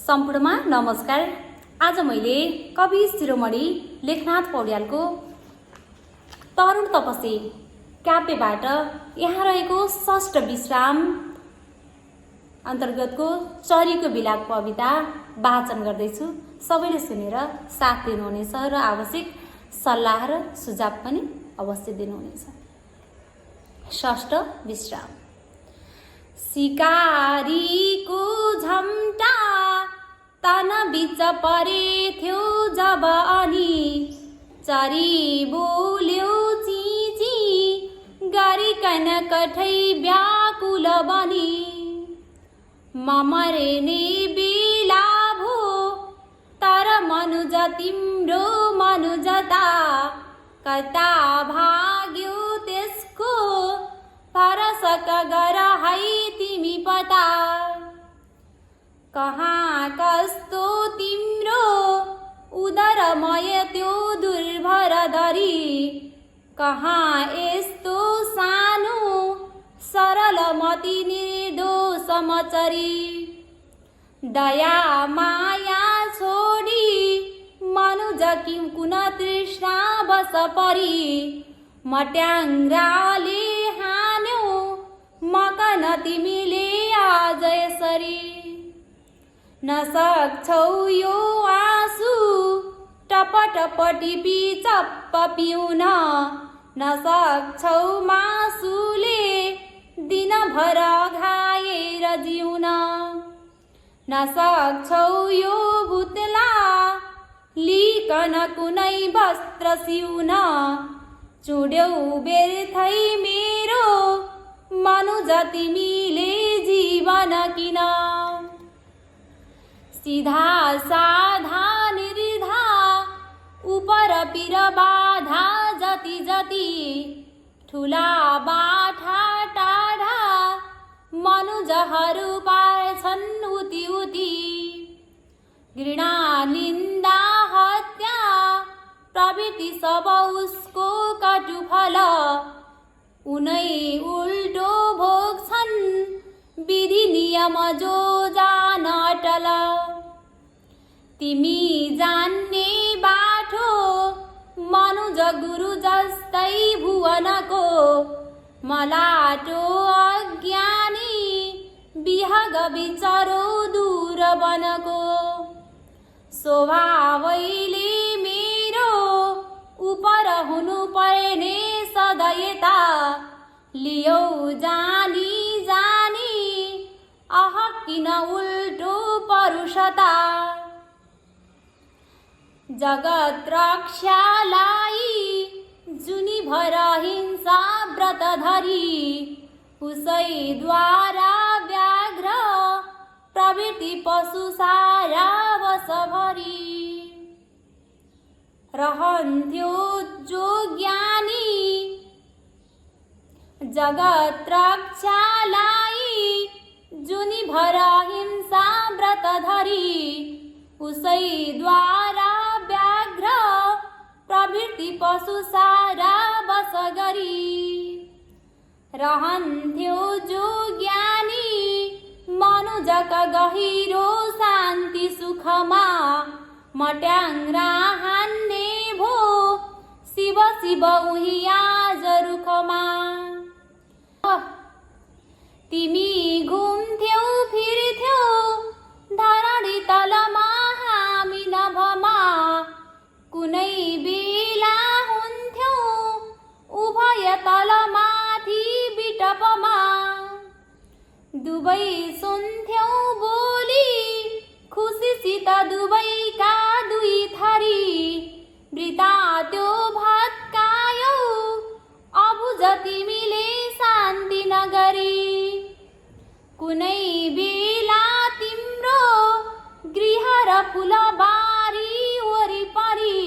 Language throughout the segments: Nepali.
सम्पूर्णमा नमस्कार। आज मैले कवि शिरोमणि लेखनाथ पौड्यालको तरुण तपसी काव्यबाट यहाँ रहेको षष्ठ विश्राम अन्तर्गतको चरीको बिलाप कविता वाचन गर्दैछु। सबैले सुनेर साथ दिनुहुनेछ र आवश्यक सल्लाह र सुझाव पनि अवश्य दिनुहुनेछ। षष्ठ विश्राम। शिकारीको झम्टा तन बीच परेथ्यो जब अनि चरी बोल्यो चिची गरिकन कठै व्याकुल बनी ममर्ने बेला भो तर मनुज तिम्रो मनुजता कता भाग्यो त्यसको फरसक गर है तिमी पता कहाँ कस्तो तिम्रो उदरमय त्यो दुर्भर धरी कहाँ यस्तो सानो सरल मति निर्दोष मचरी दया माया छोडी मनुज किम कुन तृष्णा बस परी मट्याङ्ग्राले हान्यो मकन तिमीले आज यसरी नसक्छौ यो आँसु टप टप टिपी चप्प पिउन नसक्छौ मासुले दिनभर घाएर जिउन नसक्छौ यो भुत्ला लिकन कुनै वस्त्र सिउन चुड्यौ व्यर्थै मेरो मनुज तिमीले जीवन किन सीधा साधा निर्धा उपर पिर बाधा जति जति ठुला बाठा टाढा मनुजहरू पार्छन् उति उति घृणा निन्दा हत्या प्रवृत्ति सब उसको कटुफल उनै उल्टो भोग्छन् विधि नियम जो जान अटल तिमी जान्ने बाठो मनुज गुरु जस्तै भुवनको मलाटो अज्ञानी बिहग बिचरो दूर बनको स्वभावैले मेरो उपर हुनु पर्ने सदैता लियौ जानी जानी अह किन उल्टो परुषता जगत रक्षालाई जुनी भर हिंसा व्रत धरी उसैद्वारा व्याघ्र प्रवृत्ति पशु सारा वशभरी रहन्थ्यो जो ज्ञानी जगत रक्षालाई जुनी भर हिंसा व्रत धरी उसैद्वारा व्याघ्र प्रवृत्ति पशु सारा वश गरी रहन्थ्यो जो ज्ञानी मनुजक गहिरो शान्ति सुखमा मट्याङ्ग्रा हान्ने भो शिव शिव उही आज रुखमा तिमी घुम्थ्यौ फिर्थ्यौ धरणी तलमा हामी नभमा कुनै बेला हुन्थ्यौ उभय तलमाथि बिटपमा दुवै सुन्थ्यौ बोली खुसीसित दुवैका दुई थरी वृता त्यो भत्कायौ अबुझ तिमीले शान्ति नगरी कुनै बेला तिम्रो गृह र फुलबारी वरिपरि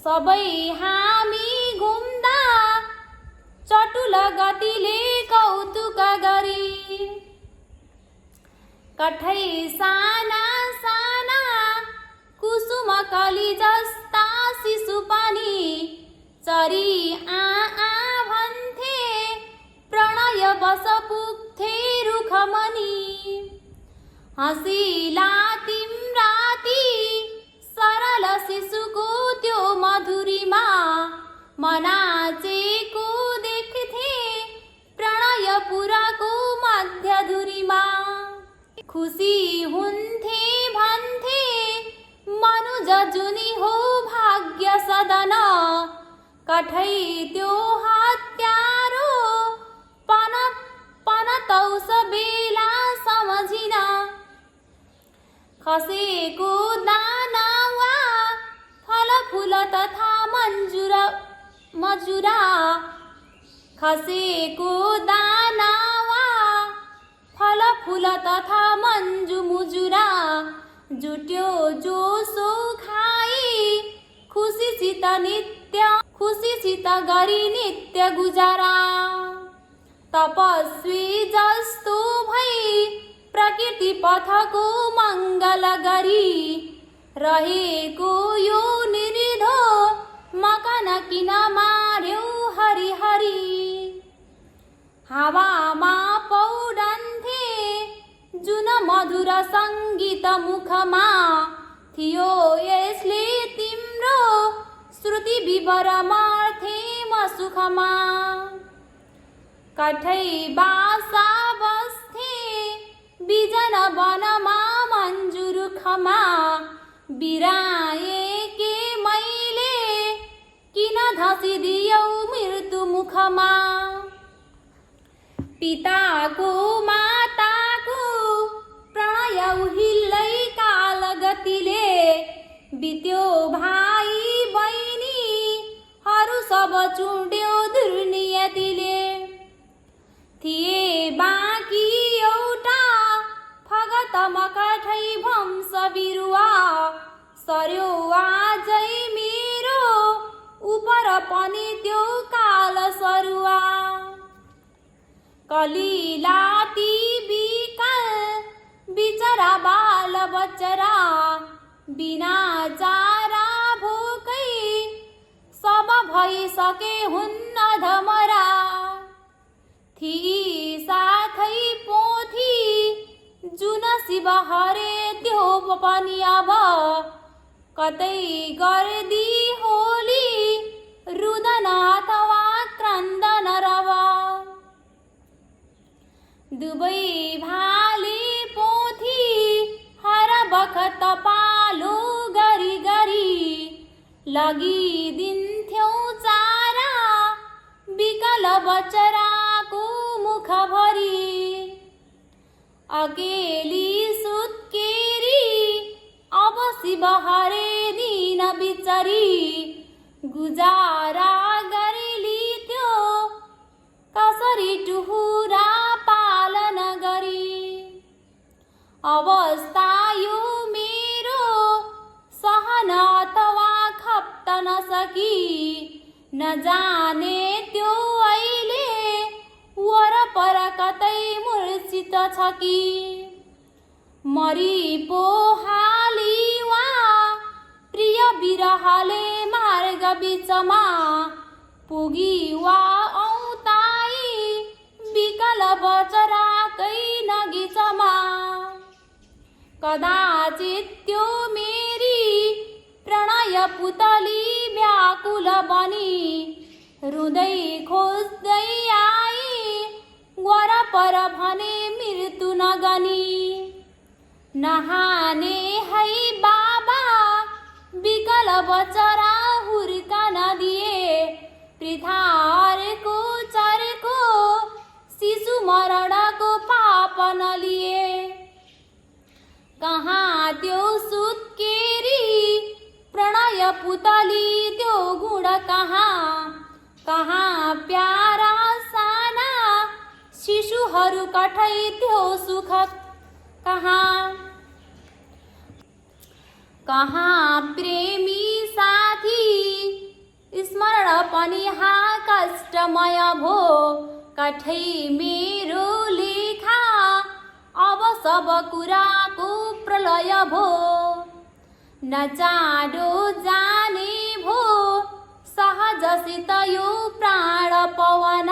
सबै हामी घुम्दा चटुल गतिले कौतुक गरी कठै साना साना कुसुम कली जस्ता शिशु पनि चरी आ भन्थे प्रणय बस पुग्थे रुखमनी हँसिला तिम्रा ती सरल शिशुको त्यो मधुरीमा मनाचेको देख्थे प्रणय पुराको मध्यधुरीमा। खुसी हुन्थे भन्थे मनुज जुनी हो भाग्य सदन कठै त्यो हत्यारो पन तौस बेला समझिन। खसेको दाना वा फलफुल तथा मजुरा खसेको दाना वा फलफुल तथा मुजुरा जुट्यो जोसो खाई खुसीसित गरी नित्य गुजारा। तपस्वी जस्तो भई प्रकृति पथको मङ्गल गरी रहेको यो निर्धो मकन किन मार्यो हरिहरि। हावामा पौडन्थे जुन मधुर सङ्गीत मुखमा थियो यसले तिम्रो श्रुति विवर मार्थे म सुखमा। कठै बासा बस्थे बिजन वनमा मन्जुरुखमा बिराए के मैले किन धसिदियौ मृत्यु मुखमा। पिताको माताको प्रणय उहिल्लै काल गतिले बित्यो भाइ बहिनीहरू सब चुड्यो दुर्नियतिले। थिए बाँकी एउटा फगत मकठै वंश बिरुवा सर्यो आजै मेरो उपर पनि त्यो काल सरुवा। कलिलाती बिकल बिचरा बाल बच्चरा बिना चारा भोकै सब भइसके हुन्न धमरा। थिई साथै पोथी जुन शिव हरे त्यो पनि अब कतै गर्दी होली रुदन अथवा क्रन्दन रव। दुबै भाले पोथी हर बखत पालो गरी गरी लगिदिन्थ्यौ चारा बिकल बचराको मुखभरि। अकेली सुत्केरी अब शिव हरे दिन बिचरी गुजारा गरेली त्यो कसरी टुहुरा पालन गरी। अवस्था यो मेरो सहन अथवा खप्त नसकी नजाने त्यो अहिले वरपर कतै मूर्छित छ कि। मरी पो हाली वा प्रिय बिरहले मार्ग बिचमा पुगी वा औताई बिकल बचराकै नगिचमा। कदाचित त्यो मेरी प्रणय पुतली व्याकुल बनी रुँदै खोज्दै आई वरपर भने मृत्यु नगनी। नहाने है बाबा बिकल बचरा हुर्का नदिए पृथारको चरको शिशु मरणको पाप नलिए। कहाँ त्यो सुत्केरी प्रणय पुतली त्यो गुण कहाँ प्यारा साना शिशुहरू कठै त्यो सुख कहाँ प्रेमी साथी स्मरण पनि हा कष्टमय भो कठै मेरो लेखा अब सब कुराको प्रलय भो। न चाँडो जाने भो सहजसित यो प्राण पवन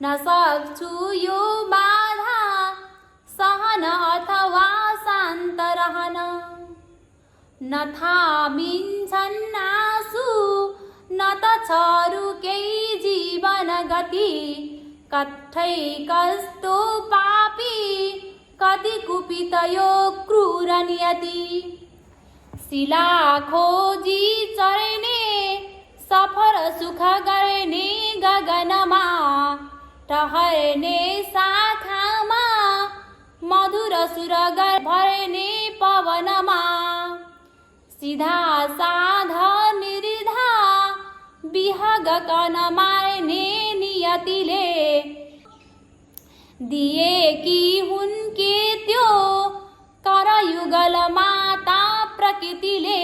न सक्छु यो बाधा सहन अथवा न थामिन्छन् आँसु न त छरु केही जीवन गति। कठै कस्तो पापी कति कुपित यो क्रूर नियति। शिला खोजी चढ्ने सफर सुख गर्ने गगनमा, ठहर्ने शाखामा मधुर सुर भर्ने पवनमा। सिधा साधा निर्धा बिहग कन मार्ने नियतिले, दिए कि हुन् के त्यो करयुगल माता प्रकृतिले।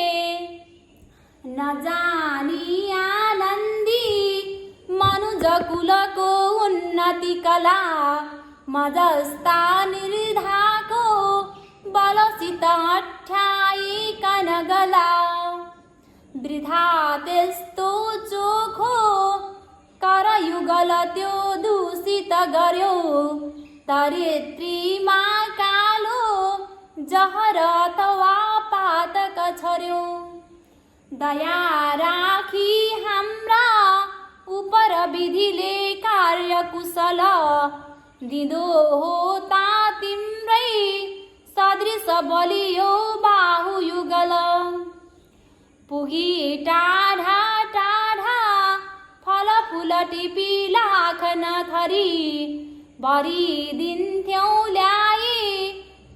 नजानी आनन्दी मनुज कुलको उन्नति कला, म जस्ता निर्धाको बलसित अठ्याइकन गला। वृथा त्यस्तो चोखो करयुगल त्यो दूषित गर्यो, धरित्रीमा कालो जहर अथवा पातक छर्यो। दया राखी हाम्रा उपर विधिले कार्य कुशल, दिँदो हो ता तिम्रै सदृश बलियो बाहु युगल। पुगी टाढा टाढा फल फूल टिपी लाखन थरी, भरिदिन्थ्यौ ल्याई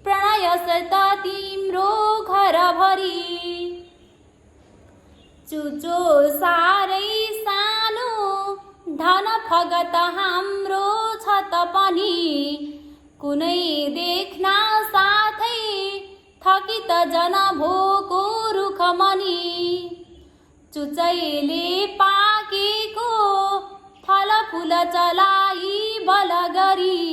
प्रणयसत तिम्रो घर भरी। चुचो सारै सानो धन फगत हाम्रो छ त पनि, कुनै देख्न साथै थकित जन भोको रुखमनी। चुचैले पाकेको फल फूल चलाई बल गरी,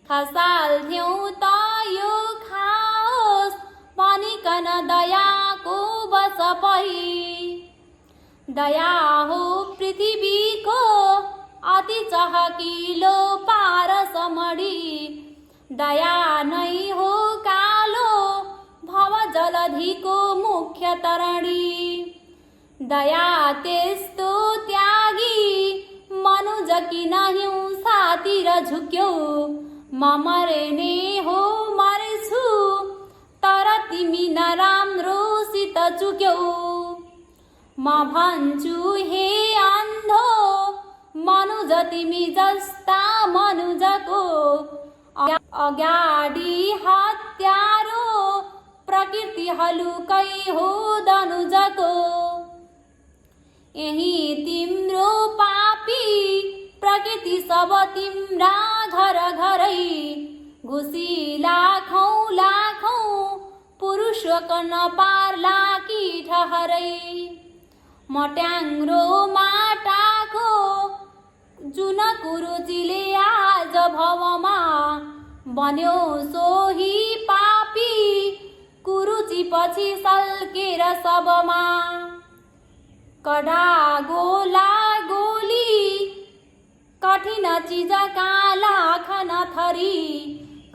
खसाल्थ्यौ त यो खाओस् भनिकन दयाको बस परी। दया हो पृथ्वीको अति चहकिलो पारसमढी, दया नै हो कालो भव जलधिको मुख्य तरणी। दया त्यस्तो त्यागी मनुज किन हिंसातिर झुक्यौ, म मर्ने हो मर्छु तर तिमी नराम्रोसित चुक्यौ। म भन्छु हे अन्धो मनुज तिमी जस्ता मनुजको, अगाडि हत्यारो प्रकृति हलुकै हो दनुजको। यही तिम्रो पापी प्रकृति सब तिम्रा घर घरै, घुसी लाखौं लाखौं पुरुष कन पार्ला कि ठहरै। मट्याङ्ग्रो माटाको जुन कुरुचिले आज भवमा, बन्यो सोही पापी कुरुचि पछि सल्केर सबमा। कडा गोला गोली कठिन चिजका लाखन थरी,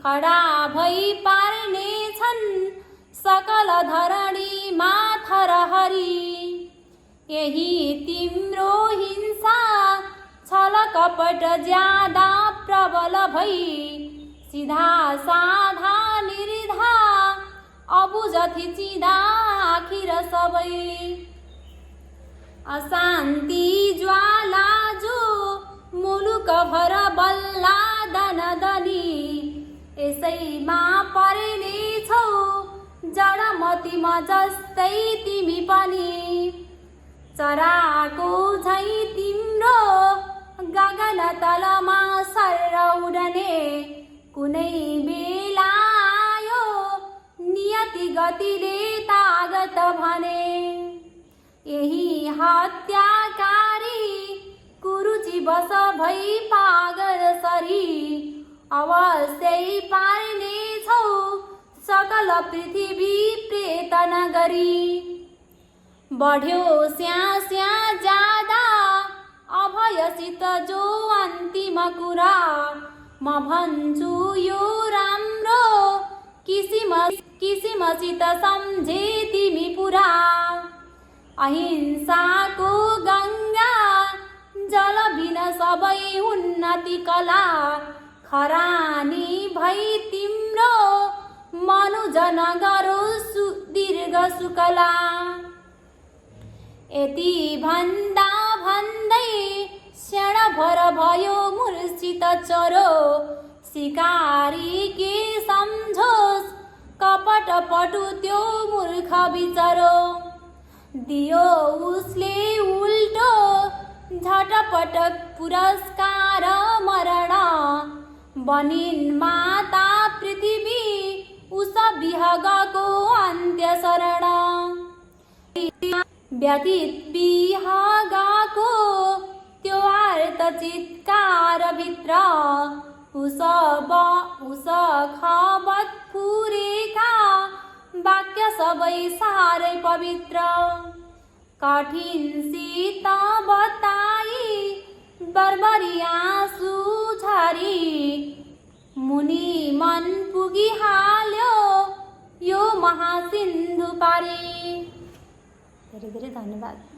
खडा भई पार्ने छन् सकल धरणीमा थरहरी। यही तिम्रो हिंसा छल कपट ज्यादा प्रबल भई, सिधा साधा निर्धा अबुझ थिचिँदा आखिर सबै। अशान्ति ज्वाला जो मुलुक भर बल्ला दनदनी, यसैमा पर्ने छौ जडमतिमा जस्तै तिमी पनि। चराको झै तिम्रो गगन तलमा सर उडने, कुनै बेला आयो नियति गतिले तागत भने। यही हत्याकारी कुरुचि बस भई पागल सरी, अवश्यै पार्ने छौ सकल पृथ्वी प्रेत नगरी। बढ्यो स्या स्या ज्यादा अभयसित जो अन्तिम कुरा, म भन्छु यो राम्रो किसिम किसिमसित सम्झे तिमी पुरा अहिंसाको गङ्गा जल बिना सबै उन्नति कला खरानी भई तिम्रो मनुजन गरोस् दीर्घ सुकला। यति भन्दा भन्दै क्षणभर भयो मूर्छित चरो सिकारी के सम्झोस् कपट पटु त्यो मूर्ख बिचरो दियो उसले उल्टो झटपट पुरस्कार मरण बनिन् माता पृथ्वी उस विहगको अन्त्य शरण व्यतीत विहगको त्यो आर्त चित्कार भित्र उस खबत फुरेका वाक्य सबै साह्रै पवित्र कठिनसित बताई बर्बरी आँसु झरी मुनि मन पुगिहाल्यो यो महासिन्धु पारी। धेरै धेरै धन्यवाद।